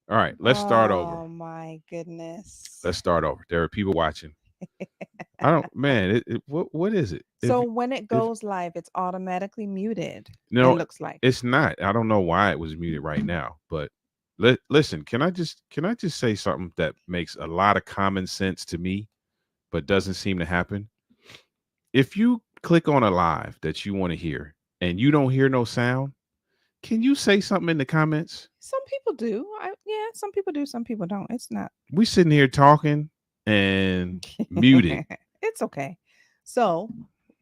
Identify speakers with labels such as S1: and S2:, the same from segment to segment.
S1: All right, let's start over.
S2: Oh my goodness.
S1: Let's start over. There are people watching. I don't, man. What is it?
S2: So when it
S1: If
S2: goes live, it's automatically muted. It
S1: no,
S2: looks like.
S1: it's not. I don't know why it was muted right now. But listen, can I just say something that makes a lot of common sense to me, but doesn't seem to happen? If you click on a live that you want to hear and you don't hear no sound, can you say something in the comments?
S2: Some people do. Yeah, some people do. Some people don't. It's not.
S1: We sitting here talking and muted.
S2: It's okay. So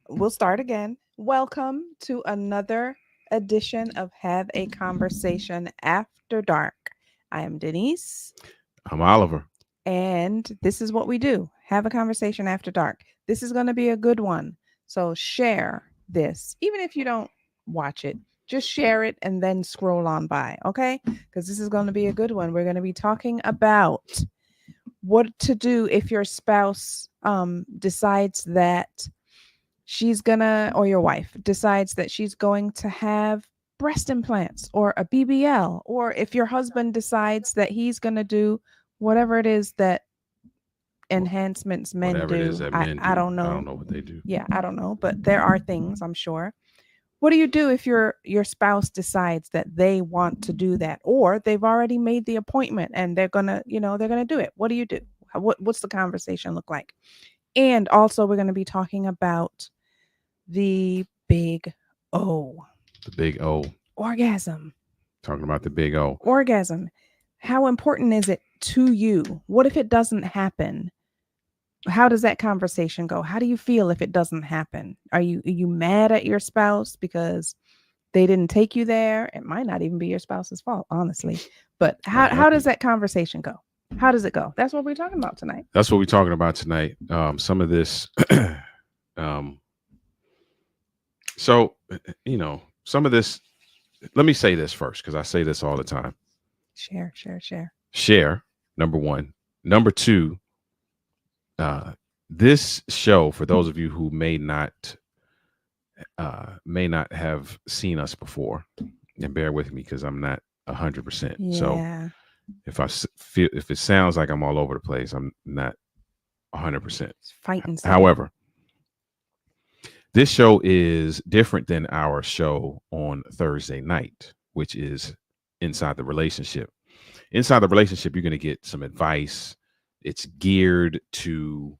S2: we'll start again. Welcome to another edition of Have a Conversation After Dark. I am Denise,
S1: I'm Oliver.
S2: and this is what we do: have a conversation after dark. This is going to be a good one. So share this, even if you don't watch it. Just share it and then scroll on by, okay? Because this is going to be a good one. We're going to be talking about what to do if your spouse decides that she's gonna, or your wife decides that she's going to have breast implants or a BBL, or if your husband decides that he's going to do whatever it is that enhancements men
S1: Whatever it is
S2: do.
S1: that
S2: I,
S1: men
S2: I
S1: do,
S2: don't
S1: I
S2: know.
S1: don't know what they do.
S2: Yeah, I don't know, but there are things, I'm sure. What do you do if your spouse decides that they want to do that, or they've already made the appointment and they're gonna do it? What do you do? What's the conversation look like? And also, we're gonna be talking about the big O,
S1: The big O.
S2: orgasm.
S1: Talking about the big O.
S2: Orgasm. How important is it to you? What if it doesn't happen? How does that conversation go? How do you feel if it doesn't happen? Are you mad at your spouse because they didn't take you there? It might not even be your spouse's fault, honestly. But
S1: That
S2: how
S1: might
S2: does
S1: be.
S2: that conversation go? How does it go? That's what we're talking about tonight.
S1: That's what we're talking about tonight. Some of this, um, so some of this. Let me say this first because I say this all the time.
S2: Share, share, share.
S1: Share, number one. Number two, this show, for those of you who may not have seen us before, and bear with me because I'm not 100%. So
S2: Yeah.
S1: if feel if it sounds like I'm all over the place, I'm not 100%.
S2: It's fighting City.
S1: However, this show is different than our show on Thursday night, which is Inside the Relationship. Inside the Relationship, you're going to get some advice. It's geared to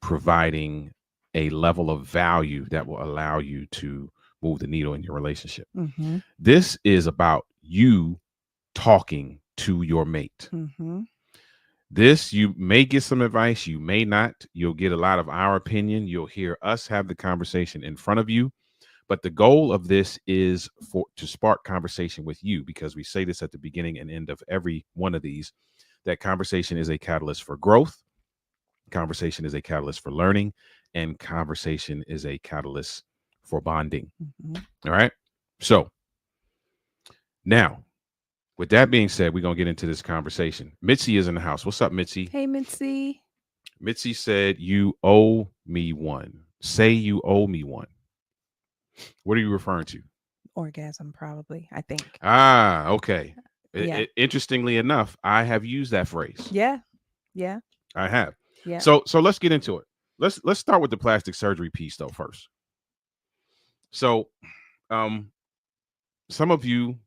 S1: providing a level of value that will allow you to move the needle in your relationship.
S2: Mm-hmm.
S1: This is about you talking to your mate.
S2: Mm-hmm.
S1: This, you may get some advice, you may not. You'll get a lot of our opinion. You'll hear us have the conversation in front of you. But the goal of this is to spark conversation with you, because we say this at the beginning and end of every one of these, that conversation is a catalyst for growth. Conversation is a catalyst for learning, and conversation is a catalyst for bonding.
S2: Mm-hmm.
S1: All right. So now, with that being said, we're going to get into this conversation. Mitzi is in the house. What's up, Mitzi?
S2: Hey, Mitzi.
S1: Mitzi said, "You owe me one." Say you owe me one. What are you referring to?
S2: Orgasm, probably, I think.
S1: Ah, okay.
S2: Yeah.
S1: Interestingly enough, I have used that phrase.
S2: Yeah. Yeah.
S1: I have.
S2: Yeah.
S1: So let's get into it. Let's start with the plastic surgery piece though first. So, some of you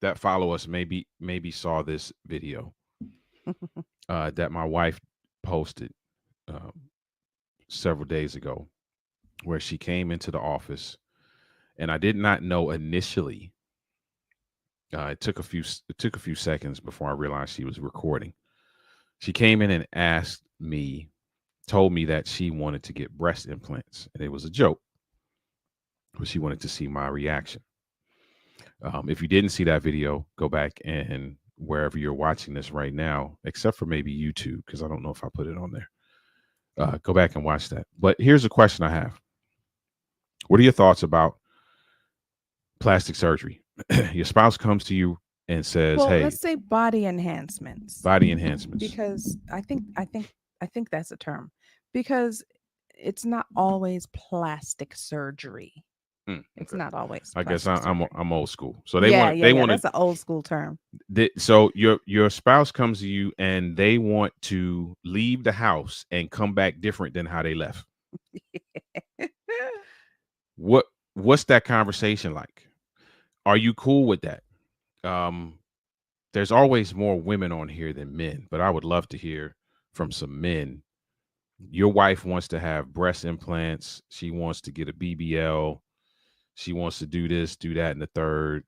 S1: that follow us maybe saw this video that my wife posted um, several days ago, where she came into the office, and I did not know initially. It took a few seconds before I realized she was recording. She came in and told me that she wanted to get breast implants, and it was a joke, but she wanted to see my reaction. If you didn't see that video, go back and wherever you're watching this right now, except for maybe YouTube, because I don't know if I put it on there. Go back and watch that. But here's a question I have. What are your thoughts about plastic surgery? Your spouse comes to you and says,
S2: well,
S1: "Hey,
S2: let's say body enhancements.
S1: body enhancements."
S2: Because I think that's a term. Because it's not always plastic surgery. It's
S1: Okay.
S2: not always.
S1: I guess
S2: plastic
S1: I'm
S2: surgery.
S1: I'm old school. So they
S2: Yeah,
S1: want
S2: yeah,
S1: they
S2: yeah.
S1: want
S2: That's
S1: to
S2: an old school term.
S1: so your spouse comes to you and they want to leave the house and come back different than how they left. What's that conversation like? Are you cool with that? Um, there's always more women on here than men, but I would love to hear from some men. Your wife wants to have breast implants. She wants to get a BBL. She wants to do this, do that, and the third.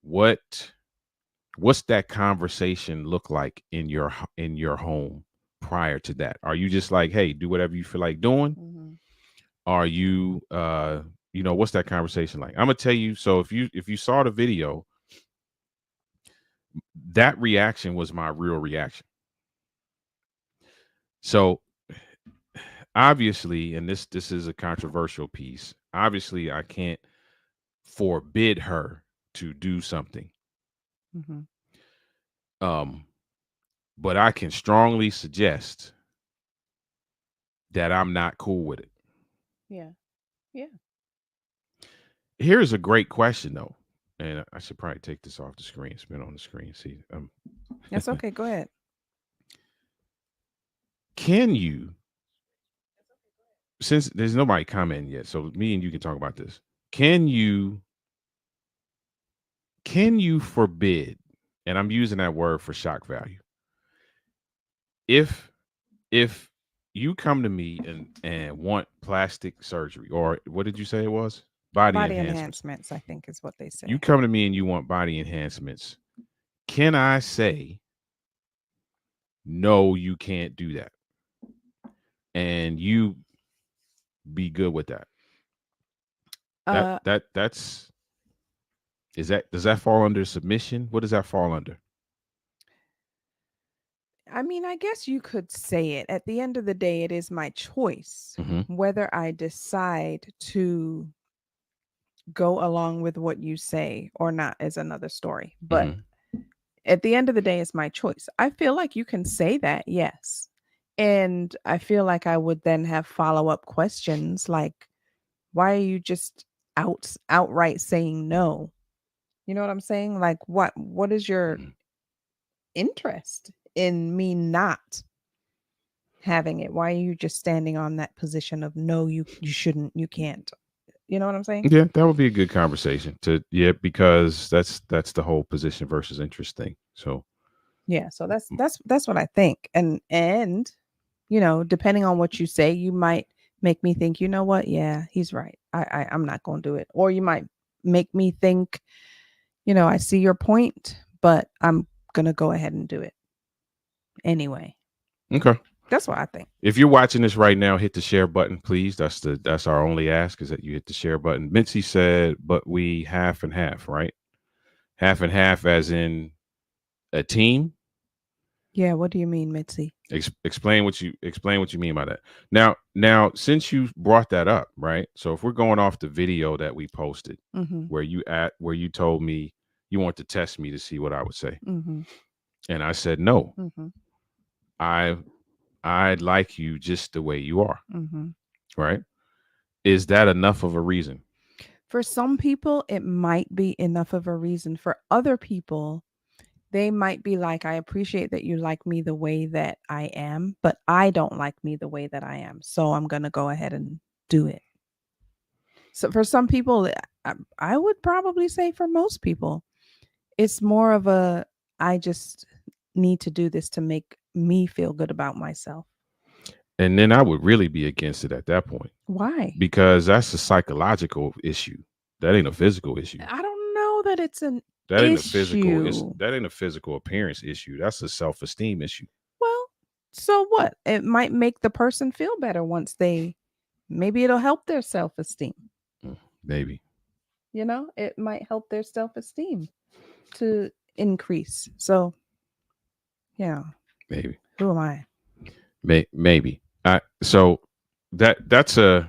S1: What's that conversation look like in your home prior to that? Are you just like, hey, do whatever you feel like doing?
S2: Mhm.
S1: Are you what's that conversation like? I'm gonna tell you. So if you saw the video, that reaction was my real reaction. So obviously, and this is a controversial piece, obviously I can't forbid her to do something.
S2: Mhm.
S1: Um, but I can strongly suggest that I'm not cool with it.
S2: Yeah. Yeah.
S1: Here's a great question though, and I should probably take this off the screen, spin on the screen. See,
S2: That's okay. Go ahead.
S1: can you, since there's nobody commenting yet, so me and you can talk about this. Can you forbid, and I'm using that word for shock value, if if you come to me and want plastic surgery, or what did you say it was? Body
S2: Body
S1: enhancements.
S2: enhancements, I think, is what they
S1: You
S2: say.
S1: come to me and you want body enhancements. Can I say no, you can't do that? And you be good with that.
S2: Uh,
S1: That's is that does that fall under submission? What does that fall under?
S2: I mean, I guess you could say it. At the end of the day, it is my choice
S1: Mm-hmm.
S2: whether I decide to go along with what you say or not is another story. But
S1: Mm-hmm.
S2: at the end of the day, it's my choice. I feel like you can say that, yes. And I feel like I would then have follow-up questions like, why are you just outright saying no? You know what I'm saying? Like what is your
S1: Mm-hmm.
S2: interest in me not having it? Why are you just standing on that position of no, you shouldn't, you can't? You know what I'm saying?
S1: Yeah, that would be a good conversation to because that's the whole position versus interest thing. So
S2: Yeah, so that's what I think. And depending on what you say, you might make me think, you know what? Yeah, he's right. I'm not going to do it. Or you might make me think, I see your point, but I'm going to go ahead and do it anyway.
S1: okay.
S2: That's what I think.
S1: If you're watching this right now, hit the share button, please. That's our only ask is that you hit the share button. Mitzi said, but we half and half, right? Half and half as in a team.
S2: Yeah, what do you mean, Mitzi?
S1: Explain what you mean by that. Now, since you brought that up, right? So if we're going off the video that we posted,
S2: Mm-hmm.
S1: where you told me you want to test me to see what I would say,
S2: Mm-hmm.
S1: and I said no,
S2: Mm-hmm.
S1: I I like you just the way you are,
S2: Mm-hmm.
S1: right? Is that enough of a reason?
S2: For some people, it might be enough of a reason. For other people, they might be like, I appreciate that you like me the way that I am, but I don't like me the way that I am. So I'm going to go ahead and do it. So for some people, I would probably say for most people, it's more of I just need to do this to make me feel good about myself.
S1: And then I would really be against it at that point
S2: Why?
S1: because that's a psychological issue. That ain't a physical issue.
S2: I don't know that it's an
S1: That ain't a physical.
S2: issue.
S1: That ain't a physical appearance issue. That's a self-esteem issue.
S2: Well, so what? It might make the person feel better once maybe it'll help their self esteem.
S1: Maybe.
S2: It might help their self esteem to increase. So, yeah,
S1: Maybe.
S2: who am I?
S1: Maybe. So that's a.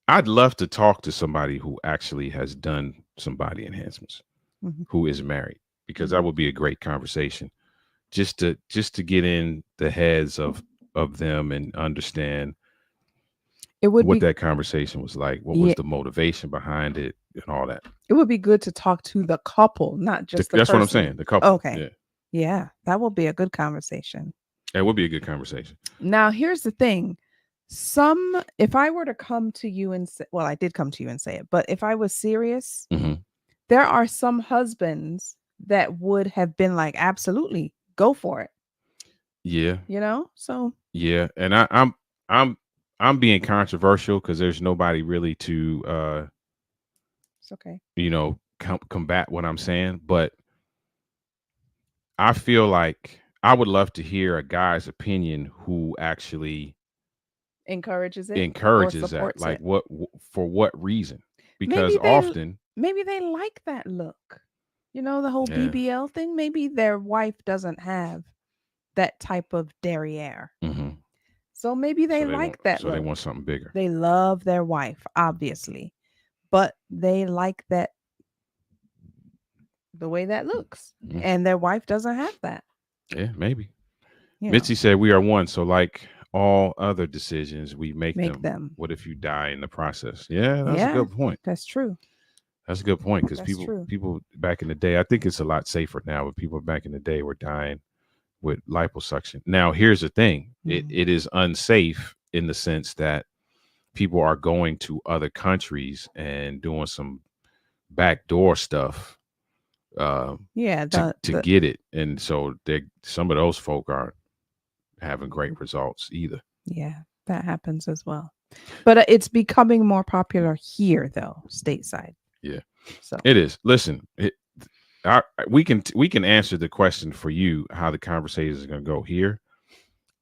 S1: I'd love to talk to somebody who actually has done some body enhancements,
S2: Mhm.
S1: who is married, because that
S2: Mhm.
S1: would be a great conversation. Just to get in the heads of them and understand
S2: It would
S1: what
S2: be
S1: that conversation was like, what was
S2: yeah,
S1: the motivation behind it, and all that.
S2: it would be good to talk to the couple, not just the
S1: That's what I'm
S2: person.
S1: saying. The couple.
S2: Okay.
S1: Yeah,
S2: Yeah, that will be a good conversation.
S1: that would be a good conversation.
S2: Now, here's the thing. If I were to come to you and say, well, I did come to you and say it, but if I was serious,
S1: Hmm.
S2: there are some husbands that would have been like, absolutely, go for it.
S1: Yeah,
S2: So
S1: yeah, and I'm being controversial because there's nobody really to
S2: it's okay.
S1: combat what I'm saying, but I feel like I would love to hear a guy's opinion who actually
S2: Encourages it or
S1: encourages that.
S2: supports
S1: Like
S2: it.
S1: for what reason? Because
S2: Maybe they
S1: often,
S2: maybe they like that look. The whole
S1: yeah,
S2: BBL thing. Maybe their wife doesn't have that type of derriere.
S1: hmm,
S2: So maybe they like that
S1: they
S2: look.
S1: want something bigger.
S2: They love their wife, obviously, but they like that the way that looks.
S1: Mm,
S2: And their wife doesn't have that.
S1: yeah, maybe.
S2: You know,
S1: Mitzi said we are one. So like all other decisions, we make
S2: make
S1: them.
S2: them.
S1: What if you die in the process? Yeah, that's a
S2: Yeah,
S1: good point.
S2: that's true.
S1: That's a good point because
S2: That's
S1: people
S2: true.
S1: people back in the day, I think it's a lot safer now, but people back in the day were dying with liposuction. Now, here's the thing:
S2: Mm.
S1: it is unsafe in the sense that people are going to other countries and doing some backdoor stuff uh,
S2: Yeah,
S1: to
S2: the
S1: get it, and so some of those folk aren't having great results either.
S2: yeah, that happens as well. But it's becoming more popular here though, stateside.
S1: Yeah,
S2: So,
S1: it is. Listen, we can answer the question for you how the conversation is going to go here.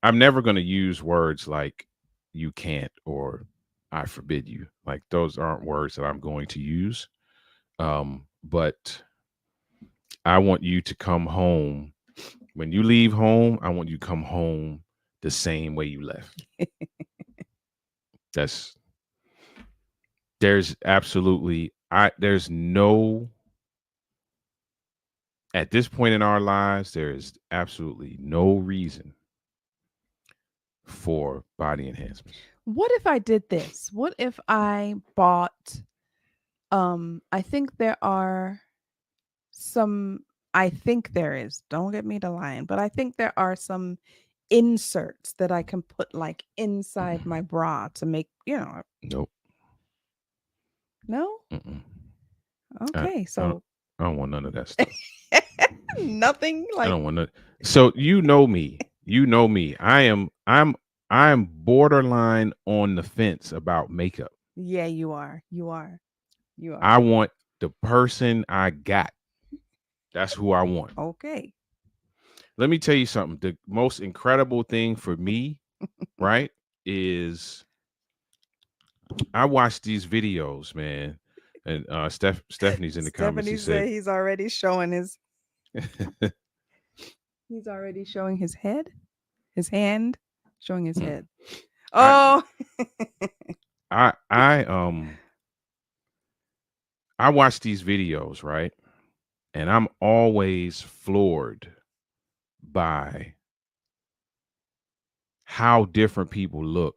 S1: I'm never going to use words like "you can't" or "I forbid you." Like those aren't words that I'm going to use. But I want you to come home. When you leave home, I want you to come home the same way you left. That's there's absolutely there's no at this point in our lives there is absolutely no reason for body enhancements.
S2: what if I did this? What if I bought I think there are some I think there is. Don't get me to lying, but I think there are some inserts that I can put like inside my bra to make,
S1: Nope.
S2: no?
S1: Mm-mm. I,
S2: Okay,
S1: I, don't,
S2: so
S1: I don't want none of that stuff.
S2: nothing
S1: I
S2: like
S1: don't want none. So you know me. You know me. I'm borderline on the fence about makeup.
S2: yeah, you are. You are. You
S1: I
S2: are.
S1: want the person I got. That's who I want.
S2: Okay.
S1: Let me tell you something. The most incredible thing for me, right, is I watch these videos, man. And Stephanie's in the comments. She
S2: Stephanie said
S1: said,
S2: he's already showing his head, his hand, showing his
S1: hmm,
S2: head.
S1: I,
S2: Oh,
S1: I, I, um, I watch these videos, right, and I'm always floored by how different people look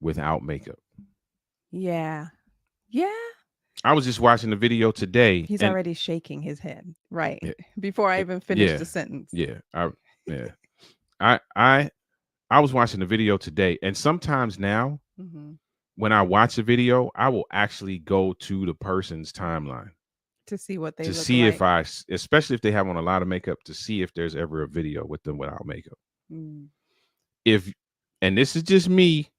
S1: without makeup.
S2: yeah. Yeah.
S1: I was just watching the video today,
S2: He's
S1: and
S2: already shaking his head. Right.
S1: yeah,
S2: Before I even finished
S1: yeah,
S2: the sentence.
S1: yeah, yeah, I, I, I was watching the video today, and sometimes now
S2: Hmm.
S1: when I watch a video, I will actually go to the person's timeline
S2: To see what they
S1: to
S2: look
S1: see if
S2: like.
S1: especially if they have on a lot of makeup, to see if there's ever a video with them without makeup.
S2: Mm.
S1: If, and this is just me,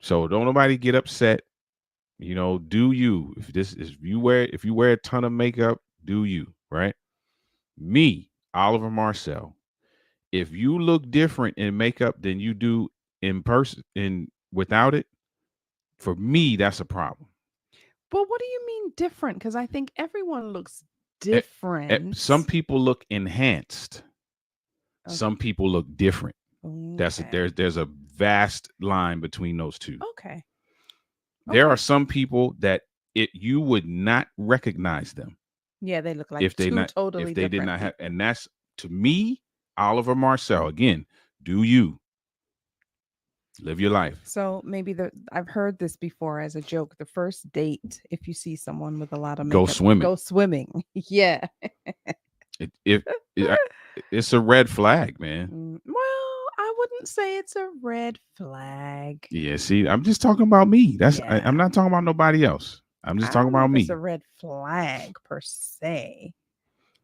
S1: so don't nobody get upset. Do you? If you wear a ton of makeup, do you, right? Me, Oliver Marcel. If you look different in makeup than you do in person in without it, for me, that's a problem.
S2: But what do you mean different? Because I think everyone looks
S1: Eh,
S2: different.
S1: Some people look enhanced.
S2: Okay.
S1: Some people look different.
S2: Okay.
S1: There's a vast line between those two.
S2: Okay.
S1: There are
S2: Okay.
S1: some people that you would not recognize them
S2: Yeah, they look like
S1: if they
S2: two
S1: not if
S2: totally
S1: they did
S2: different
S1: not have,
S2: people.
S1: and that's to me, Oliver Marcel. Again, do you live your life?
S2: So maybe I've heard this before as a joke. The first date, if you see someone with a lot of
S1: Go
S2: makeup,
S1: swimming.
S2: go swimming. Yeah.
S1: If it, it's a red flag, man.
S2: Well, I wouldn't say it's a red flag.
S1: Yeah, see, I'm just talking about me.
S2: Yeah.
S1: I'm not talking about nobody else. I'm just
S2: I
S1: talking
S2: don't know
S1: about
S2: if it's a
S1: me.
S2: red flag per se,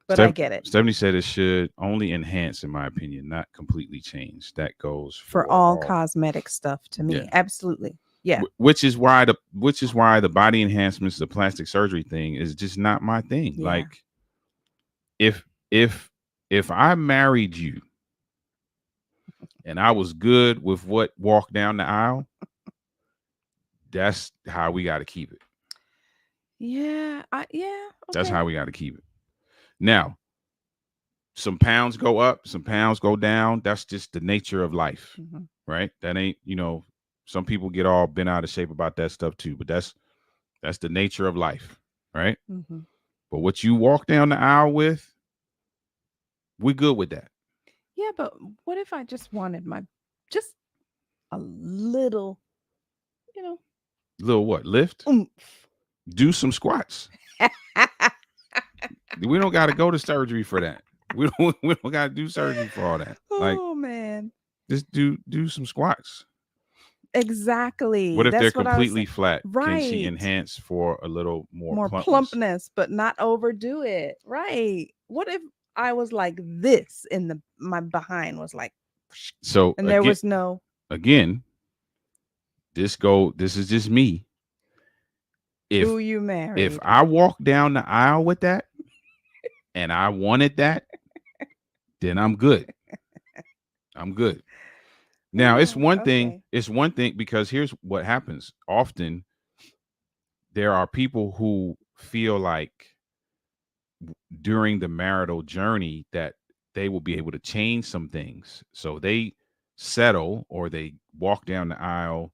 S2: but I get it.
S1: Stephanie said it should only enhance, in my opinion, not completely change. That goes
S2: For
S1: for
S2: all
S1: all.
S2: cosmetic stuff to
S1: Yeah,
S2: me. Absolutely. Yeah.
S1: which is why the body enhancements, the plastic surgery thing, is just not my thing.
S2: Yeah.
S1: Like if if if I married you and I was good with what walked down the aisle, that's how we got to keep it.
S2: Yeah.
S1: That's
S2: Okay.
S1: how we got to keep it. Now, some pounds go up, some pounds go down. That's just the nature of life,
S2: Hmm.
S1: right? That ain't, some people get all bent out of shape about that stuff too, but that's the nature of life, right?
S2: Hmm.
S1: But what you walk down the aisle with, we good with that.
S2: Yeah, but what if I just wanted just a little, you know,
S1: Little what? Lift?
S2: oomph.
S1: Do some squats. We don't got to go to surgery for that. We don't got to do surgery for all that. Like,
S2: Oh man.
S1: just do some squats. What
S2: Exactly.
S1: if they're
S2: That's what I was
S1: completely
S2: saying.
S1: flat? Can she
S2: Right.
S1: enhance for a little more
S2: More
S1: plumpness?
S2: plumpness, but not overdo it. Right. What if I was like this in the my behind was like
S1: So
S2: and there was no
S1: again, this is just me.
S2: who
S1: If
S2: you
S1: if
S2: married.
S1: I walk down the aisle with that and I wanted that, then I'm good. I'm good. Now,
S2: Oh, okay.
S1: it's one thing because here's what happens. Often there are people who feel like during the marital journey that they will be able to change some things. So they settle or they walk down the aisle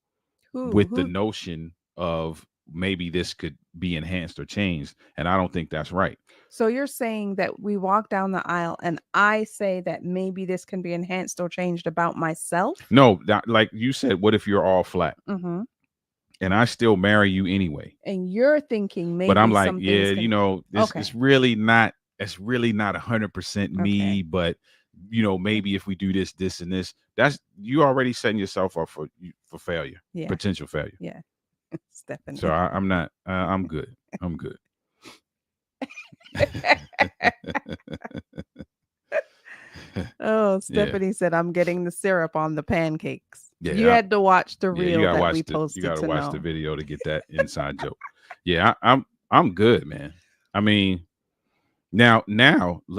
S1: with the
S2: Who?
S1: notion of maybe this could be enhanced or changed. And I don't think that's right.
S2: So you're saying that we walk down the aisle and I say that maybe this can be enhanced or changed about myself?
S1: No, like you said, what if you're all flat
S2: Mm-hmm.
S1: and I still marry you anyway?
S2: And you're thinking
S1: But I'm
S2: maybe
S1: like,
S2: some
S1: yeah,
S2: things can.
S1: this
S2: Okay.
S1: it's really not. It's really not 100% me.
S2: Okay.
S1: But maybe if we do this, this, and this, that's you already setting yourself up for failure,
S2: Yeah.
S1: potential failure.
S2: Yeah.
S1: So
S2: Stephanie.
S1: I'm not. I'm good. I'm good.
S2: Oh,
S1: Yeah,
S2: Stephanie said, I'm getting the syrup on the pancakes. You
S1: yeah,
S2: had to watch the
S1: yeah. You
S2: reel
S1: gotta
S2: that we
S1: watch you
S2: posted
S1: gotta
S2: to
S1: watch the
S2: know.
S1: video to get that inside joke. Yeah, I'm good, man. I mean, now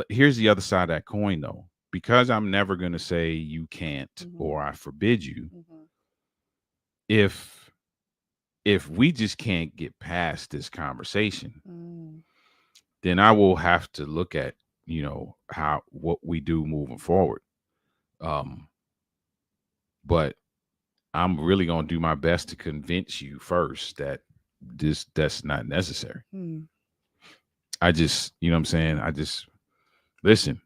S1: here's the other side of that coin though. Because I'm never gonna say you can't
S2: Mhm,
S1: or I forbid you.
S2: mhm.
S1: If we just can't get past this conversation,
S2: Mm,
S1: then I will have to look at how what we do moving forward. Um, but I'm really gonna do my best to convince you first that that's not necessary.
S2: mm.
S1: I just what I'm saying. I just listen.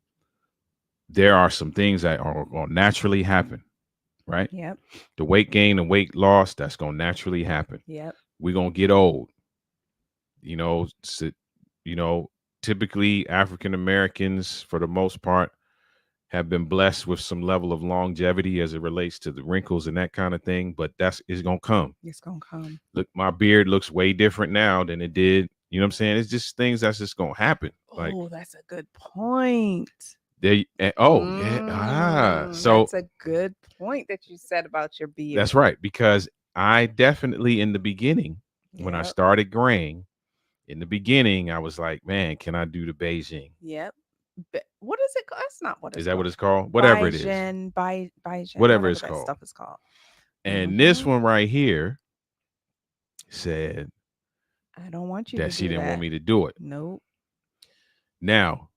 S1: There are some things that are gonna naturally happen, right?
S2: Yep.
S1: The weight gain and weight loss that's gonna naturally happen.
S2: Yep.
S1: We're gonna get old. You know, you know, typically African Americans, for the most part, have been blessed with some level of longevity as it relates to the wrinkles and that kind of thing. But that's is gonna come.
S2: It's gonna come.
S1: Look, my beard looks way different now than it did. You know what I'm saying? It's just things that's just gonna happen. Like
S2: Oh, that's a good point.
S1: they, oh yeah, so
S2: That's a good point that you said about your
S1: that's
S2: beard.
S1: right because I definitely in the beginning when I
S2: Yep.
S1: started graying. In the beginning, I was like, man, can I do the Beijing?
S2: Yep. What is it called? That's not what
S1: Is
S2: it's
S1: that what
S2: called.
S1: it's called? Whatever it is.
S2: Baijian, Baijian,
S1: Whatever
S2: whatever
S1: it's
S2: that
S1: called.
S2: stuff is called.
S1: And this
S2: Hmm.
S1: one right here said
S2: I don't want you to
S1: that she
S2: do
S1: didn't want
S2: that.
S1: me to do it.
S2: Nope.
S1: Now,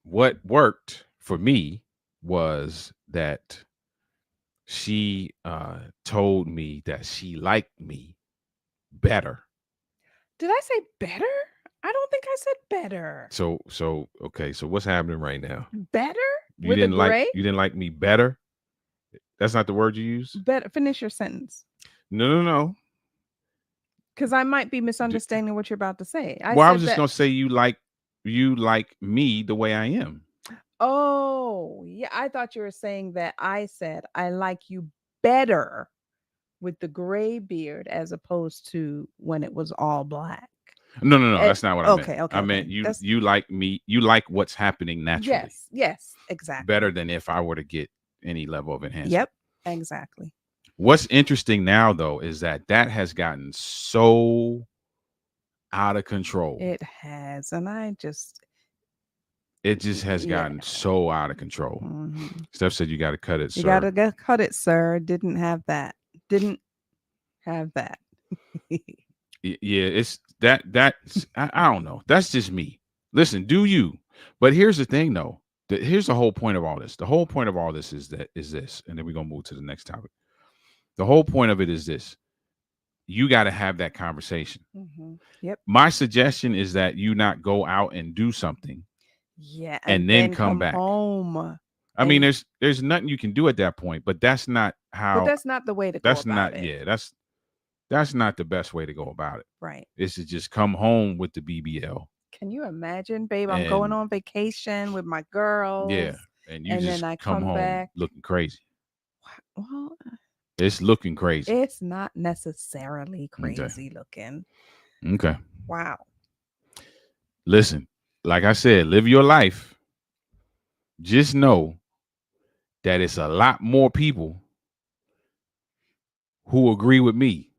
S1: what worked for me was that she told me that she liked me better.
S2: Did I say better? I don't think I said better.
S1: So okay, so what's happening right now?
S2: Better with a gray?
S1: You didn't like me better? That's not the word you use?
S2: Better. Finish your sentence.
S1: No.
S2: Because I might be
S1: D-
S2: misunderstanding what you're about to say. I
S1: Well, I was
S2: said
S1: just
S2: that.
S1: gonna say you like me the way I am.
S2: Oh, yeah. I thought you were saying that I said I like you better with the gray beard as opposed to when it was all black.
S1: No, that's not what I meant.
S2: Okay,
S1: I
S2: okay,
S1: meant
S2: okay.
S1: you like me, you like what's happening naturally
S2: Yes, exactly.
S1: better than if I were to get any level of enhancement.
S2: Yep, exactly.
S1: What's interesting now though is that has gotten so out of control.
S2: It has, and I just
S1: It just has
S2: yeah.
S1: gotten so out of control.
S2: Mhm.
S1: Steph said you got to cut it,
S2: You
S1: sir.
S2: gotta cut it, sir. Didn't have that. Didn't have that.
S1: Yeah, it's that's I don't know. That's just me. Listen, do you? But here's the thing though. Here's the whole point of all this. The whole point of all this is this, and then we're gonna move to the next topic. The whole point of it is this. You got to have that conversation.
S2: Yep.
S1: My suggestion is that you not go out and do something.
S2: Yeah,
S1: and then come back
S2: home.
S1: I mean, there's nothing you can do at that point, but that's not how.
S2: But that's not the way to go
S1: That's
S2: about
S1: not.
S2: it.
S1: Yeah, that's That's not the best way to go about it.
S2: Right.
S1: Is to just come home with the BBL.
S2: Can you imagine, babe? I'm going
S1: And
S2: on vacation with my girls,
S1: yeah, and you
S2: and then
S1: just
S2: I
S1: come
S2: come
S1: home
S2: back.
S1: looking crazy.
S2: Well,
S1: It's looking crazy.
S2: it's not necessarily
S1: Okay.
S2: crazy looking.
S1: Okay.
S2: Wow.
S1: Listen, like I said, live your life. Just know that it's a lot more people who agree with me.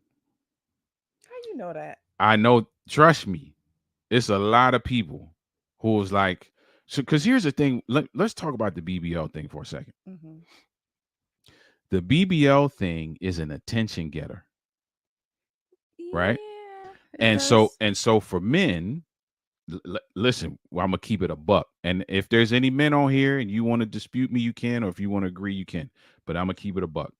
S2: How you know that?
S1: I know, trust me, it's a lot of people who was like, so because here's the thing, let's talk about the BBL thing for a second.
S2: Mm-hmm.
S1: The BBL thing is an attention getter, right?
S2: Yeah, it
S1: And so
S2: does.
S1: and so for men, listen, well, I'm gonna keep it a buck. And if there's any men on here and you want to dispute me, you can, or if you want to agree, you can. But I'm gonna keep it a buck.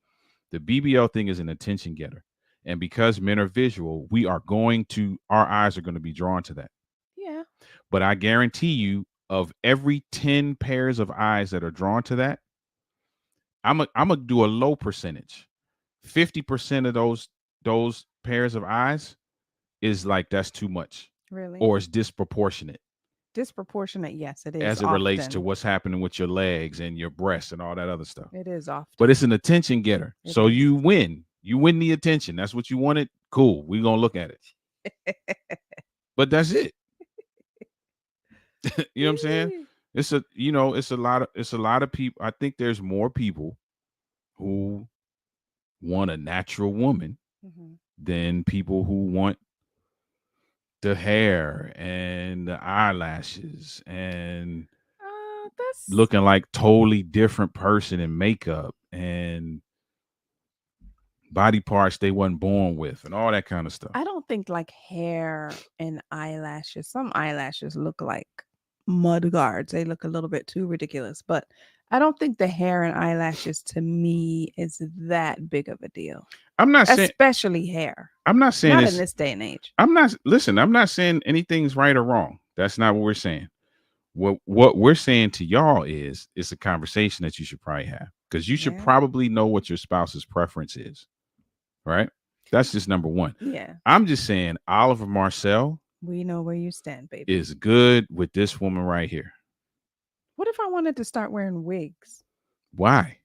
S1: The BBL thing is an attention getter. And because men are visual, our eyes are going to be drawn to that.
S2: Yeah.
S1: But I guarantee you, of every 10 pairs of eyes that are drawn to that, I'm gonna do a low percentage. 50% of those pairs of eyes is like that's too much.
S2: Really?
S1: Or it's disproportionate
S2: Disproportionate, yes, it is
S1: as it relates to
S2: often.
S1: what's happening with your legs and your breasts and all that other stuff.
S2: It is
S1: But
S2: often.
S1: it's an attention getter.
S2: It
S1: So
S2: is.
S1: you win. You win the attention. That's what you wanted. Cool. We're gonna look at it. But that's it. You know what I'm saying? It's a lot of people. I think there's more people who want a natural woman
S2: Mhm.
S1: than people who want the hair and the eyelashes and
S2: That's.
S1: looking like totally different person in makeup and body parts they wasn't born with and all that kind of stuff.
S2: I don't think like hair and eyelashes. Some eyelashes look like mud guards. They look a little bit too ridiculous, but I don't think the hair and eyelashes to me is that big of a deal.
S1: I'm not saying
S2: Especially hair.
S1: I'm not saying
S2: Not in
S1: it's
S2: this day and age.
S1: I'm not listen, I'm not saying anything's right or wrong. That's not what we're saying. What we're saying to y'all is it's a conversation that you should probably have because you should
S2: Yeah.
S1: probably know what your spouse's preference is. Right? That's just number one.
S2: Yeah.
S1: I'm just saying Oliver Marcel
S2: We know where you stand, baby.
S1: is good with this woman right here.
S2: What if I wanted to start wearing wigs?
S1: Why?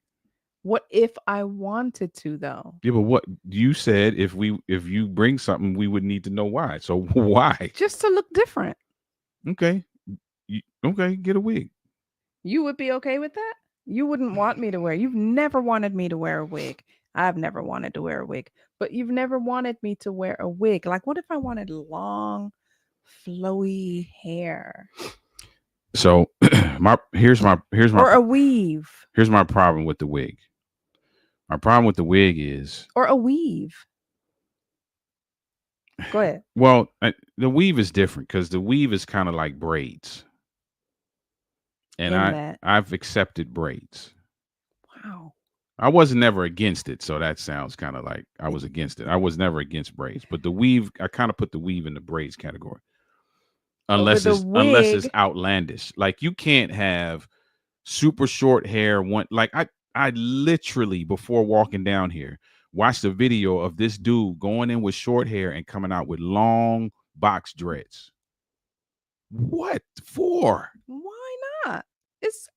S2: What if I wanted to though?
S1: Yeah, but what you said if you bring something, we would need to know why. So why?
S2: Just to look different.
S1: Okay. Okay, get a wig.
S2: You would be okay with that? You wouldn't want me to wear. You've never wanted me to wear a wig. I've never wanted to wear a wig, but you've never wanted me to wear a wig. Like, what if I wanted long, flowy hair
S1: So here's
S2: or a weave
S1: my problem with the wig. My problem with the wig is
S2: or a weave? Go ahead.
S1: well, the weave is different because the weave is kind of like braids, and
S2: In that.
S1: I've accepted braids.
S2: Wow.
S1: I was never against it, so that sounds kind of like I was against it. I was never against braids, but the weave, I kind of put the weave in the braids category.
S2: But with the
S1: Unless it's
S2: wig,
S1: outlandish. Like you can't have super short hair. I literally before walking down here watched a video of this dude going in with short hair and coming out with long box dreads. What for?
S2: why not? It's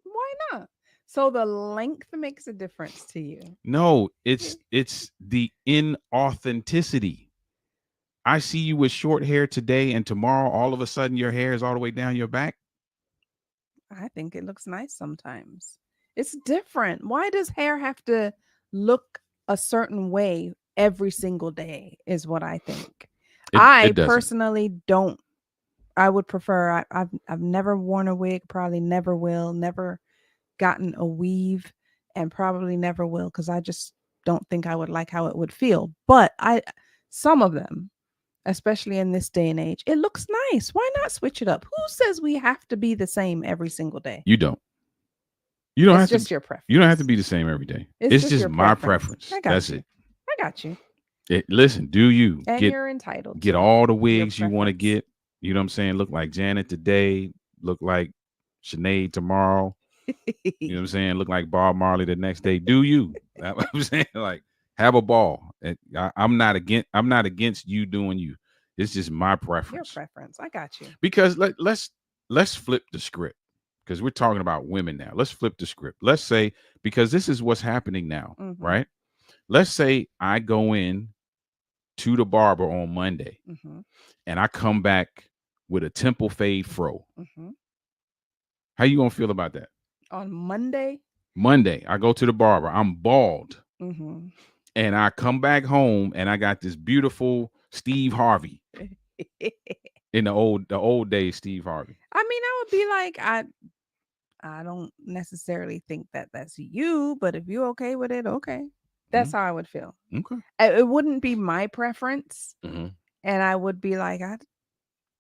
S2: why not? So the length makes a difference to you.
S1: No, it's the inauthenticity. I see you with short hair today, and tomorrow, all of a sudden, your hair is all the way down your back.
S2: I think it looks nice sometimes. It's different. Why does hair have to look a certain way every single day? Is what I think. I
S1: It doesn't.
S2: personally don't. I would prefer. I've never worn a wig. Probably never will. Never gotten a weave, and probably never will because I just don't think I would like how it would feel. But some of them, especially in this day and age, it looks nice. Why not switch it up? Who says we have to be the same every single day?
S1: You don't. You don't
S2: It's
S1: have
S2: just
S1: to.
S2: your preference.
S1: You don't have to be the same every day. It's just
S2: your
S1: my preference.
S2: I got
S1: That's
S2: you.
S1: it.
S2: I got you.
S1: Listen, do you
S2: And you're entitled
S1: get
S2: to
S1: all the
S2: your
S1: wigs you want to
S2: preference.
S1: get? You know what I'm saying? Look like Janet today. Look like Sinead tomorrow. You know what I'm saying? Look like Bob Marley the next day. Do you? That's what I'm saying. Like, have a ball. I'm not against you doing you. It's just my
S2: Your
S1: preference.
S2: preference. I got you.
S1: Because let's flip the script, because we're talking about women now. Let's flip the script. Let's say, because this is what's happening now,
S2: Mm-hmm.
S1: right? Let's say I go in to the barber on Monday
S2: Mm-hmm.
S1: and I come back with a temple fade fro.
S2: Mm-hmm.
S1: How you gonna feel about that?
S2: On Monday.
S1: Monday, I go to the barber. I'm bald,
S2: Mm-hmm.
S1: and I come back home and I got this beautiful Steve Harvey in the old days. Steve Harvey.
S2: I mean, I would be like, I don't necessarily think that that's you, but if you're okay with it, okay. That's
S1: Mhm.
S2: how I would feel.
S1: Okay.
S2: It wouldn't be my preference,
S1: Hmm.
S2: and I would be like, I'm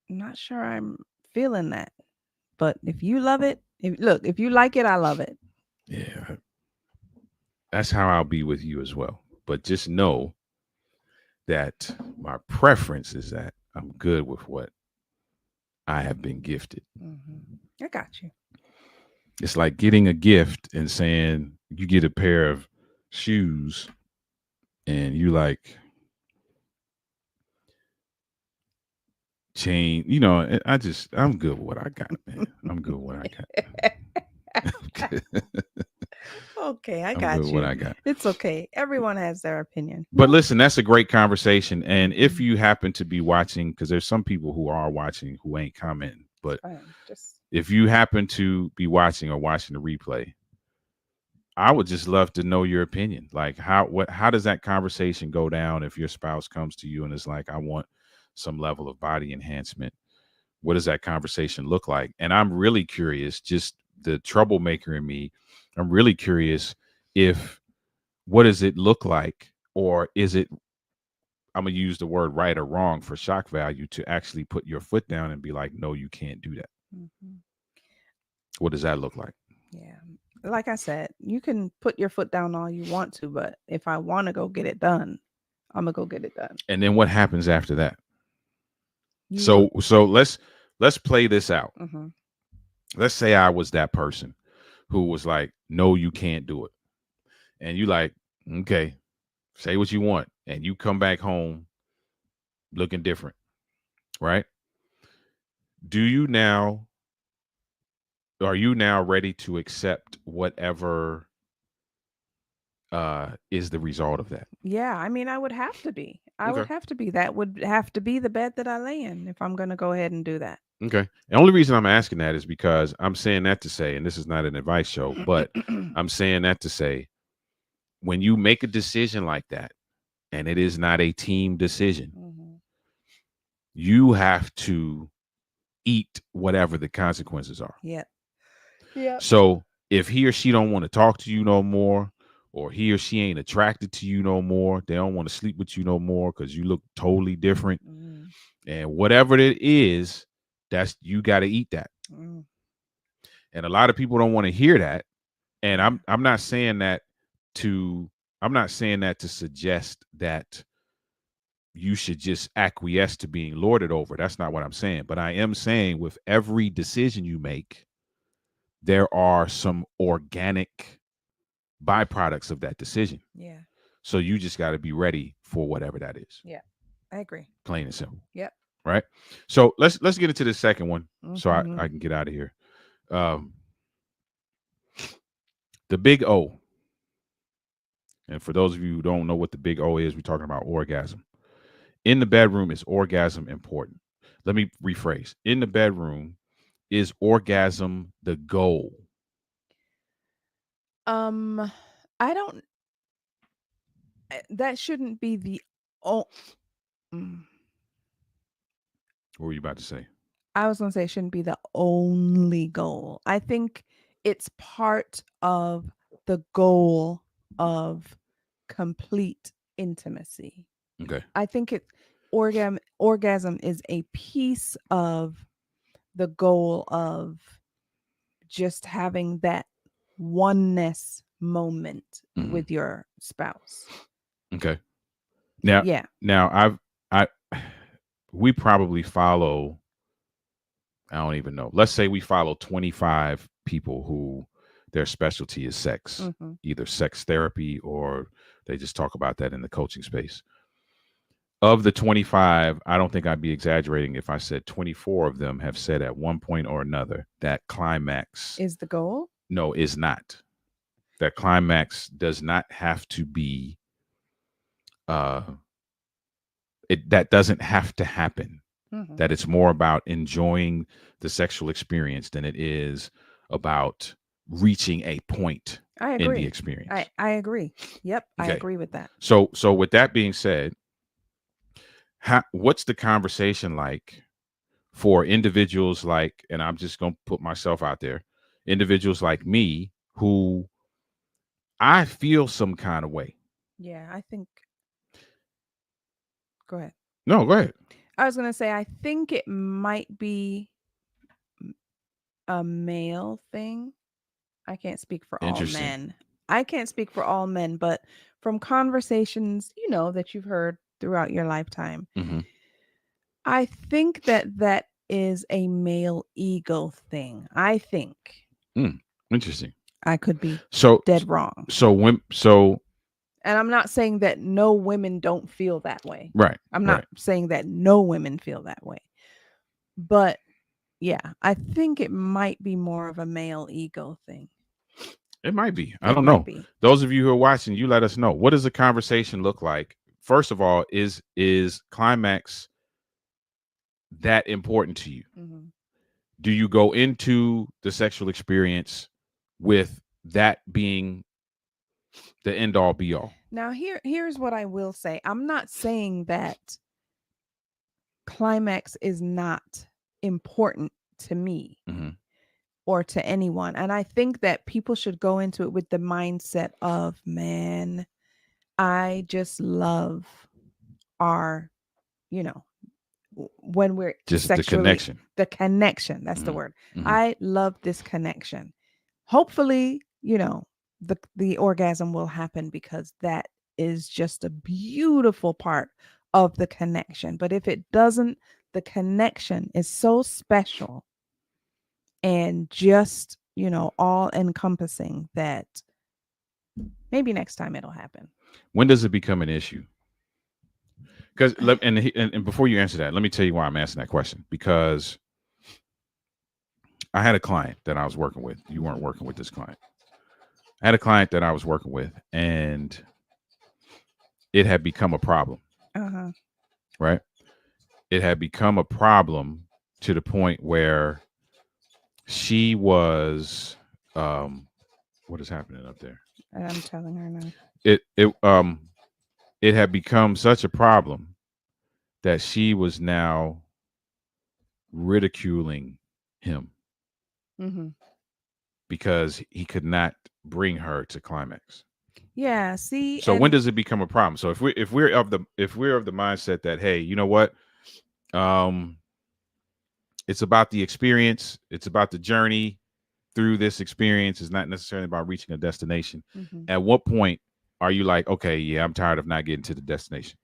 S2: not sure I'm feeling that. But if you love it, if you like it, I love it.
S1: Yeah, that's how I'll be with you as well. But just know that my preference is that I'm good with what I have been gifted.
S2: I got you.
S1: It's like getting a gift and saying you get a pair of shoes and you like chain, I'm good with what I got, man. I'm good with what I got.
S2: Okay, I
S1: I'm good
S2: got
S1: with what
S2: you.
S1: I got.
S2: It's okay. Everyone has their opinion.
S1: But listen, that's a great conversation. And if
S2: Mhm.
S1: you happen to be watching, because there's some people who are watching who ain't commenting, but
S2: Fine. Just
S1: if you happen to be watching or watching the replay, I would just love to know your opinion. Like how does that conversation go down if your spouse comes to you and is like, I want some level of body enhancement? What does that conversation look like? And I'm really curious, just the troublemaker in me, I'm really curious if what does it look like, or is it, I'm gonna use the word right or wrong for shock value, to actually put your foot down and be like, no, you can't do that.
S2: mhm.
S1: What does that look like?
S2: Yeah. Like I said, you can put your foot down all you want to, but if I want to go get it done, I'm gonna go get it done.
S1: And then what happens after that?
S2: You.
S1: So let's play this out.
S2: Hmm.
S1: Let's say I was that person who was like, no, you can't do it. And you like, okay, say what you want. And you come back home looking different, right? Do you now, are you now ready to accept whatever is the result of that?
S2: Yeah, I mean, I would have to be. I would
S1: Okay.
S2: have to be. That would have to be the bed that I lay in if I'm gonna go ahead and do that.
S1: Okay. The only reason I'm asking that is because I'm saying that to say, and this is not an advice show, but I'm saying that to say, when you make a decision like that, and it is not a team decision,
S2: Hmm.
S1: you have to eat whatever the consequences are.
S2: Yep. Yep.
S1: So if he or she don't want to talk to you no more, or he or she ain't attracted to you no more, they don't want to sleep with you no more because you look totally different,
S2: Mm,
S1: and whatever it is, that's, you got to eat that.
S2: mm,
S1: And a lot of people don't want to hear that. And
S2: yeah.
S1: I'm not saying that to I'm not saying that to suggest that you should just acquiesce to being lorded over. That's not what I'm saying. But I am saying, with every decision you make, there are some organic byproducts of that decision.
S2: Yeah.
S1: So you just got to be ready for whatever that is.
S2: Yeah. I agree.
S1: Plain and simple.
S2: Yep.
S1: Right. So let's get into the second one so
S2: Hmm.
S1: I can get out of here. Um, the big O. And for those of you who don't know what the big O is, we're talking about orgasm. In the bedroom, is orgasm important? Let me rephrase. In the bedroom, is orgasm the goal?
S2: Um, I don't. That shouldn't be the. Oh, mm,
S1: What were you about to say?
S2: I was gonna say it shouldn't be the only goal. I think it's part of the goal of complete intimacy.
S1: Okay.
S2: I think orgasm is a piece of the goal of just having that oneness moment
S1: Mhm.
S2: with your spouse.
S1: Okay. Now,
S2: Yeah.
S1: now I we probably follow, I don't even know. Let's say we follow 25 people who their specialty is sex,
S2: Hmm.
S1: either sex therapy or They just talk about that in the coaching space. Of the 25, I don't think I'd be exaggerating if I said 24 of them have said at one point or another that climax
S2: Is the goal?
S1: no, is not. That climax does not have to be uh that doesn't have to happen.
S2: Mm-hmm.
S1: That it's more about enjoying the sexual experience than it is about reaching a point
S2: I
S1: in the
S2: agree.
S1: experience.
S2: I agree. Yep, I
S1: Okay.
S2: agree with that.
S1: So with that being said, what's the conversation like for individuals like, and I'm just going to put myself out there, individuals like me who I feel some kind of way.
S2: Yeah, I think. Go ahead.
S1: No, go ahead.
S2: I was gonna say I think it might be a male thing. I can't speak for all
S1: Interesting.
S2: men. I can't speak for all men, but from conversations, that you've heard throughout your lifetime,
S1: Mm-hmm.
S2: I think that is a male ego thing. I think.
S1: Interesting.
S2: I could be
S1: So
S2: dead wrong.
S1: So
S2: And I'm not saying that no women don't feel that way.
S1: right.
S2: I'm
S1: Right.
S2: not saying that no women feel that way. But yeah, I think it might be more of a male ego thing.
S1: It might be. I
S2: It
S1: don't
S2: might
S1: know.
S2: be.
S1: Those of you who are watching, you let us know. What does the conversation look like? First of all, is climax that important to you?
S2: Mm-hmm.
S1: Do you go into the sexual experience with that being the end all be all?
S2: Now here's what I will say. I'm not saying that climax is not important to me
S1: Mm-hmm.
S2: or to anyone. And I think that people should go into it with the mindset of, man, I just love our, when we're
S1: Just the
S2: sexually,
S1: connection.
S2: the connection, that's the
S1: Mm-hmm.
S2: word.
S1: Mm-hmm.
S2: I love this connection. Hopefully, the orgasm will happen, because that is just a beautiful part of the connection. But if it doesn't, the connection is so special and just, all encompassing that maybe next time it'll happen.
S1: When does it become an issue? Because and before you answer that, let me tell you why I'm asking that question. Because I had a client that I was working with. You weren't working with this client. I had a client that I was working with, and it had become a problem.
S2: Uh-huh.
S1: Right? It had become a problem to the point where she was what is happening up there?
S2: I'm telling her now.
S1: It had become such a problem that she was now ridiculing him
S2: Mm-hmm.
S1: because he could not bring her to climax.
S2: Yeah, see,
S1: So when does it become a problem? So if we're of the mindset that, hey, you know what, um, it's about the experience, it's about the journey through this experience. It's not necessarily about reaching a destination.
S2: mm-hmm.
S1: At what point are you like, okay, yeah, I'm tired of not getting to the destination?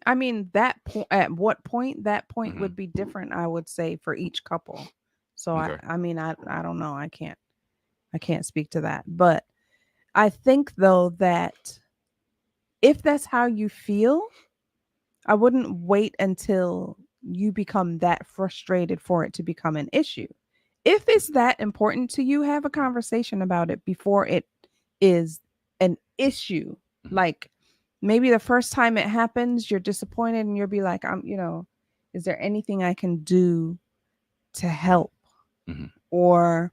S2: I mean, that point, at what point, that point
S1: Mm-hmm.
S2: would be different, I would say, for each couple. So
S1: Okay.
S2: I mean, I don't know. I can't speak to that. But I think though that if that's how you feel, I wouldn't wait until you become that frustrated for it to become an issue. If it's that important to you, have a conversation about it before it is an issue.
S1: Mm-hmm.
S2: Like maybe the first time it happens, you're disappointed and you'll be like, is there anything I can do to help?
S1: Mm-hmm.
S2: Or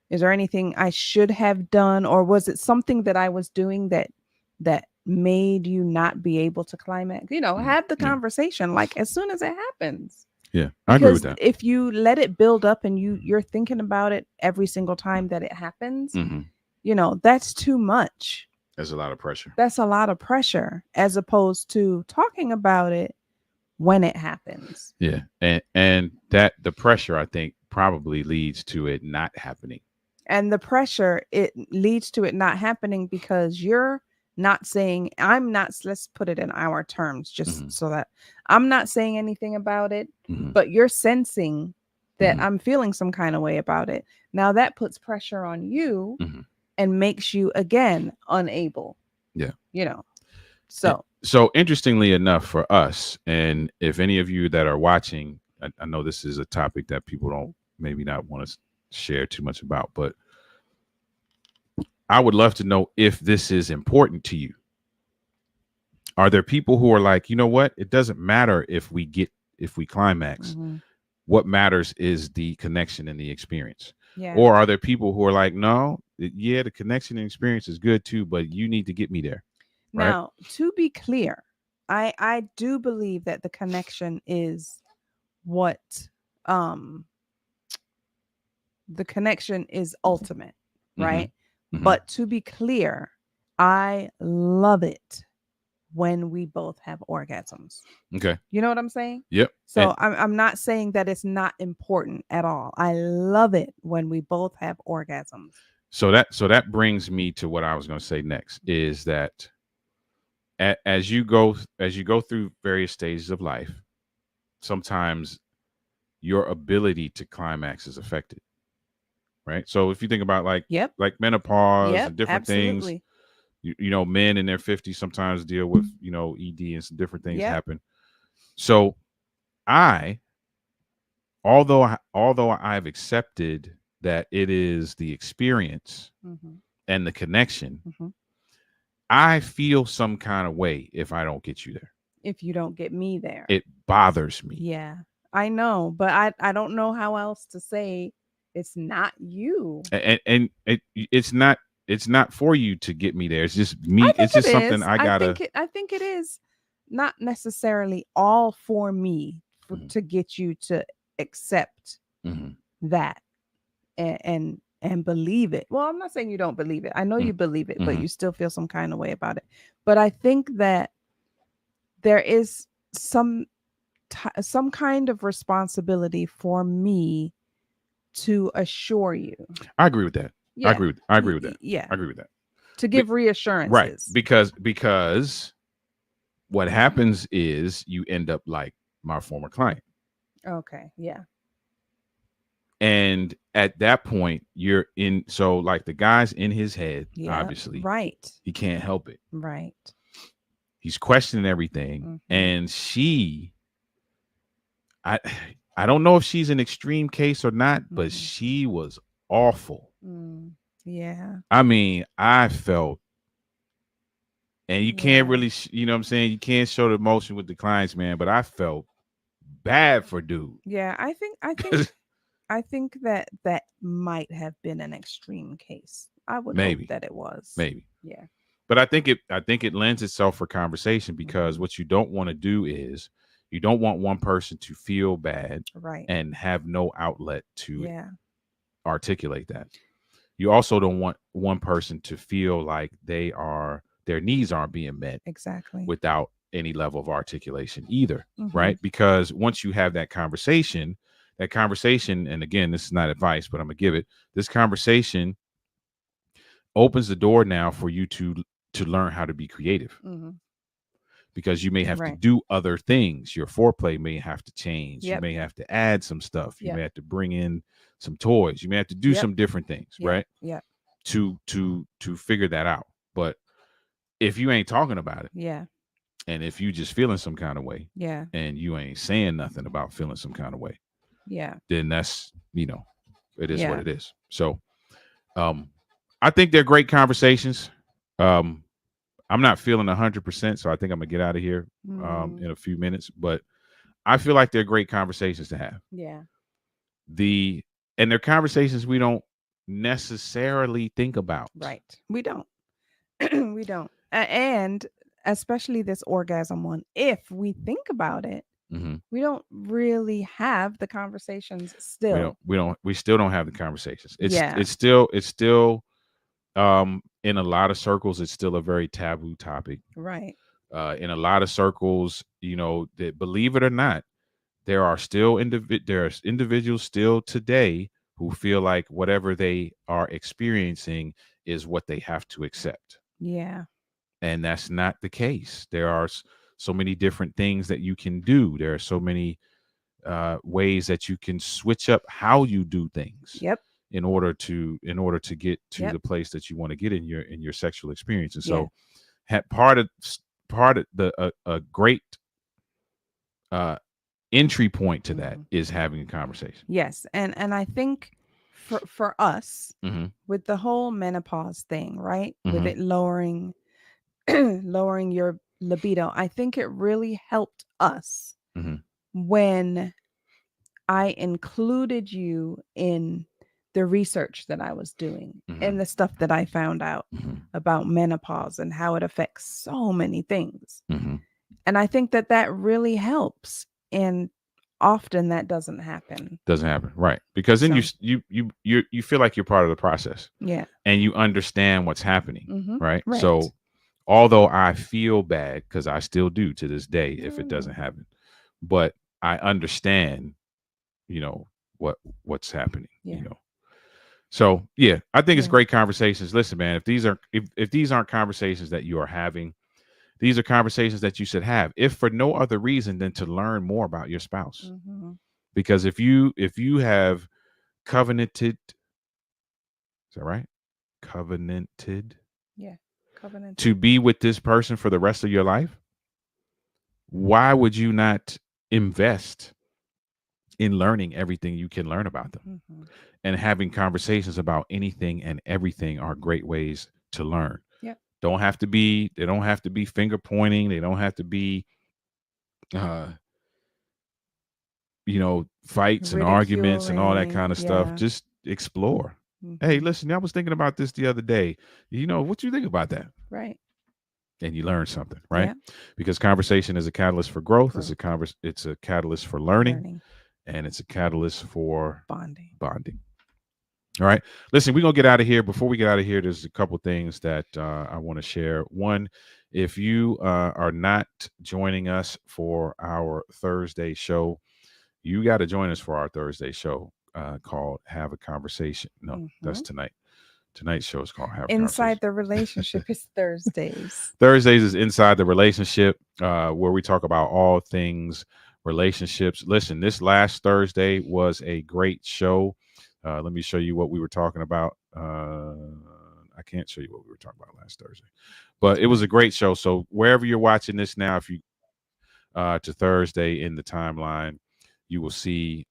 S2: is there anything I should have done? Or was it something that I was doing that made you not be able to climax?
S1: Mm-hmm.
S2: Have the
S1: Yeah.
S2: conversation like as soon as it happens.
S1: Yeah, I agree with
S2: Because
S1: that.
S2: if you let it build up and you're thinking about it every single time that it happens,
S1: Mm-hmm.
S2: That's too much.
S1: There's a lot of pressure.
S2: That's a lot of pressure, as opposed to talking about it when it happens.
S1: Yeah, and that the pressure, I think, probably leads to it not happening.
S2: And the pressure, it leads to it not happening because you're not saying, let's put it in our terms, just
S1: Mm-hmm.
S2: so that I'm not saying anything about it,
S1: Mm-hmm.
S2: but you're sensing that
S1: Mm-hmm.
S2: I'm feeling some kind of way about it. Now that puts pressure on you
S1: Mm-hmm.
S2: and makes you again unable.
S1: Yeah.
S2: You know.
S1: And
S2: So
S1: so interestingly enough for us, and if any of you that are watching, I know this is a topic that people don't maybe not want to share too much about, but I would love to know if this is important to you. Are there people who are like, you know what? It doesn't matter if we climax.
S2: mhm.
S1: What matters is the connection and the experience.
S2: Yeah.
S1: Or are there people who are like, no, yeah, the connection and experience is good too, but you need to get me there, right?
S2: Now, to be clear, I do believe that the connection is what um the connection is ultimate,
S1: Mm-hmm.
S2: right?
S1: Mm-hmm.
S2: But to be clear, I love it when we both have orgasms.
S1: Okay.
S2: You know what I'm saying?
S1: Yep. And
S2: So I'm not saying that it's not important at all. I love it when we both have orgasms.
S1: so that brings me to what I was going to say next is that as you go through various stages of life, sometimes your ability to climax is affected, right? So if you think about
S2: Yep.
S1: like menopause
S2: Yep.
S1: and different things,
S2: Absolutely.
S1: men in their 50s sometimes deal with ED and some different things
S2: Yep.
S1: happen. So I although I've accepted that it is the experience
S2: hmm
S1: and the connection,
S2: hmm
S1: I feel some kind of way if I don't get you there.
S2: If you don't get me there.
S1: It bothers me.
S2: Yeah. I know, but I don't know how else to say it's not you.
S1: And it's not for you to get me there. It's just
S2: I
S1: me.
S2: think
S1: It's
S2: it
S1: just something
S2: is.
S1: I gotta.
S2: I think it is not necessarily all for me
S1: Mhm,
S2: to get you to accept
S1: mhm,
S2: that and believe it. Well, I'm not saying you don't believe it. I know
S1: mhm,
S2: you believe it, but
S1: mhm.
S2: you still feel some kind of way about it. But I think that there is some some kind of responsibility for me to assure you.
S1: I agree with that. I
S2: Yeah.
S1: agree with. I agree with that.
S2: Yeah.
S1: I agree with that.
S2: To
S1: Be-
S2: give
S1: right,
S2: reassurances.
S1: because what happens is you end up like my former client,
S2: Okay. Yeah.
S1: and at that point you're in. So like the guy's in his head,
S2: Yeah.
S1: obviously
S2: Right.
S1: he can't help it.
S2: Right.
S1: He's questioning everything,
S2: hmm
S1: and I I don't know if she's an extreme case or not, but
S2: hmm
S1: she was awful.
S2: Yeah.
S1: I mean, I felt, and you can't
S2: Yeah.
S1: really, you know what I'm saying? You can't show the emotion with the clients, man, but I felt bad for dude.
S2: Yeah. I think that that might have been an extreme case. I would hope
S1: Maybe,
S2: that it was.
S1: maybe.
S2: Yeah.
S1: But I think it lends itself for conversation because
S2: hmm
S1: what you don't want to do is you don't want one person to feel bad
S2: Right.
S1: and have no outlet to
S2: Yeah.
S1: articulate that. You also don't want one person to feel like their needs aren't being met
S2: Exactly.
S1: without any level of articulation either,
S2: hmm
S1: right? Because once you have that conversation, and again, this is not advice, but I'm gonna give it. This conversation opens the door now for you to learn how to be creative
S2: hmm
S1: because you may have to
S2: Right.
S1: do other things. Your foreplay may have to change. You
S2: Yep.
S1: may have to add some stuff. You
S2: Yep.
S1: may have to bring in some toys. You may have to do
S2: Yep.
S1: some different things,
S2: Yep.
S1: right?
S2: Yep.
S1: To figure that out. But if you ain't talking about it,
S2: Yeah.
S1: and if you just feeling some kind of way,
S2: Yeah.
S1: and you ain't saying nothing about feeling some kind of way,
S2: Yeah.
S1: then that's it is what
S2: Yeah.
S1: it is. So um I think they're great conversations. Um I'm not feeling 100%, so I think I'm gonna get out of here
S2: Mm,
S1: in a few minutes. But I feel like they're great conversations to have.
S2: yeah.
S1: The and they're conversations we don't necessarily think about.
S2: Right. We don't. We don't. And especially this orgasm one, if we think about it,
S1: Mm-hmm.
S2: we don't really have the conversations
S1: We
S2: still.
S1: don't. We don't. We still don't have the conversations. It's
S2: Yeah.
S1: it's still it's still in a lot of circles it's still a very taboo topic.
S2: Right.
S1: In a lot of circles, that believe it or not, there's individuals still today who feel like whatever they are experiencing is what they have to accept,
S2: Yeah.
S1: and that's not the case. There are so many different things that you can do. There are so many ways that you can switch up how you do things
S2: Yep.
S1: in order to get to
S2: Yep.
S1: the place that you want to get in your sexual experience. And
S2: Yeah.
S1: so part of the a great uh entry point to that is having a conversation.
S2: Yes, and I think for us
S1: Mm-hmm.
S2: with the whole menopause thing, right? With
S1: Mm-hmm.
S2: it lowering lowering your libido, I think it really helped us
S1: Mm-hmm.
S2: when I included you in the research that I was doing
S1: Mm-hmm.
S2: and the stuff that I found out
S1: Mm-hmm.
S2: about menopause and how it affects so many things.
S1: Mm-hmm.
S2: And I think that that really helps. And often that doesn't happen.
S1: Doesn't happen, right? Because then
S2: So,
S1: you feel like you're part of the process,
S2: yeah.
S1: and you understand what's happening,
S2: Mm-hmm.
S1: right?
S2: Right.
S1: So, although I feel bad because I still do to this day if it doesn't
S2: Mm.
S1: happen, but I understand, you know, what's happening,
S2: Yeah.
S1: you know. So yeah, I think it's
S2: Yeah.
S1: great conversations. Listen, man, if these aren't conversations that you are having, these are conversations that you should have, if for no other reason than to learn more about your spouse.
S2: Mm-hmm.
S1: Because if you have covenanted, is that right? Covenanted
S2: Yeah. Covenant.
S1: to be with this person for the rest of your life, why would you not invest in learning everything you can learn about them?
S2: Mm-hmm.
S1: And having conversations about anything and everything are great ways to learn.
S2: Yep.
S1: They don't have to be finger pointing, they don't have to be uh fights and arguments and all that
S2: Ridiculing.
S1: kind of stuff.
S2: Yeah.
S1: Just explore. Hey,
S2: Mm-hmm.
S1: listen, I was thinking about this the other day. What you think about that?
S2: Right.
S1: And you learn something, right?
S2: Yeah.
S1: Because conversation is a catalyst for growth.
S2: Growth.
S1: It's a catalyst for learning,
S2: Learning.
S1: and it's a catalyst for
S2: Bonding.
S1: bonding. All right. Listen, we're going to get out of here. Before we get out of here, there's a couple things that I want to share. One, if you are not joining us for our Thursday show, you got to join us for our Thursday show called Have a Conversation. No, that's tonight. Tonight's show is called Have a Conversation.
S2: Inside the Relationship is Thursdays.
S1: Thursdays is Inside the Relationship, where we talk about all things relationships. Listen, this last Thursday was a great show. Let me show you what we were talking about. I can't show you what we were talking about last Thursday, but it was a great show. So wherever you're watching this now, if you to Thursday in the timeline, you will see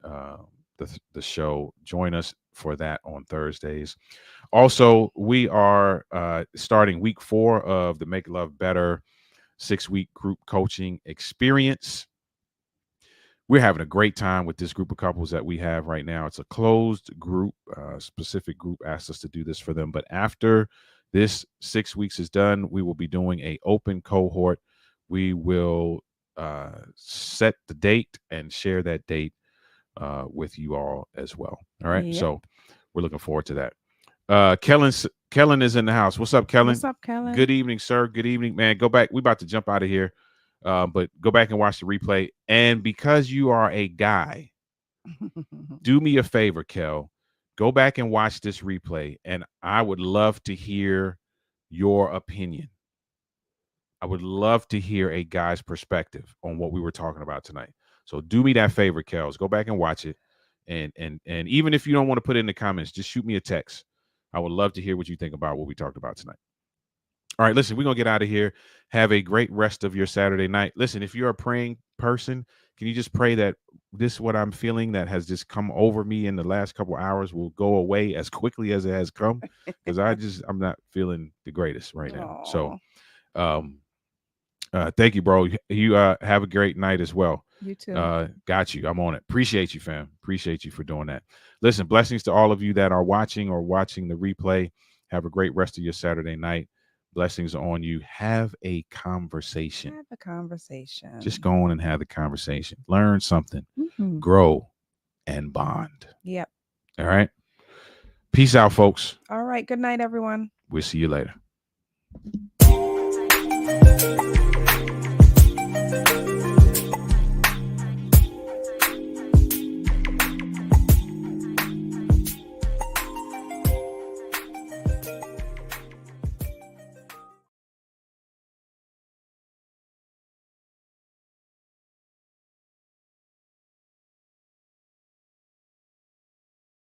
S1: the show. Join us for that on Thursdays. Also, we are starting week 4 of the Make Love Better 6-week group coaching experience. We're having a great time with this group of couples that we have right now. It's a closed group. Specific group asked us to do this for them. But after this 6 weeks is done, we will be doing an open cohort. We will set the date and share that date with you all as well. All right. Yep. So we're looking forward to that. Kellen is in the house. What's up, Kellen?
S2: What's up, Kellen?
S1: Good evening, sir. Good evening, man. Go back. We about to jump out of here. But go back and watch the replay. And because you are a guy, do me a favor, Kel. Go back and watch this replay. And I would love to hear your opinion. I would love to hear a guy's perspective on what we were talking about tonight. So do me that favor, Kels. Go back and watch it. And even if you don't want to put it in the comments, just shoot me a text. I would love to hear what you think about what we talked about tonight. All right, listen, we're going to get out of here. Have a great rest of your Saturday night. Listen, if you're a praying person, can you just pray that this, what I'm feeling that has just come over me in the last couple hours, will go away as quickly as it has come? Because I'm not feeling the greatest right now.
S2: Aww.
S1: So thank you, bro. You have a great night as well.
S2: You too.
S1: Got you. I'm on it. Appreciate you, fam. Appreciate you for doing that. Listen, blessings to all of you that are watching or watching the replay. Have a great rest of your Saturday night. Blessings on you. Have a conversation.
S2: Have a conversation.
S1: Just go on and have the conversation. Learn something. Grow and bond.
S2: Yep.
S1: All right. Peace out, folks.
S2: All right. Good night, everyone.
S1: We'll see you later.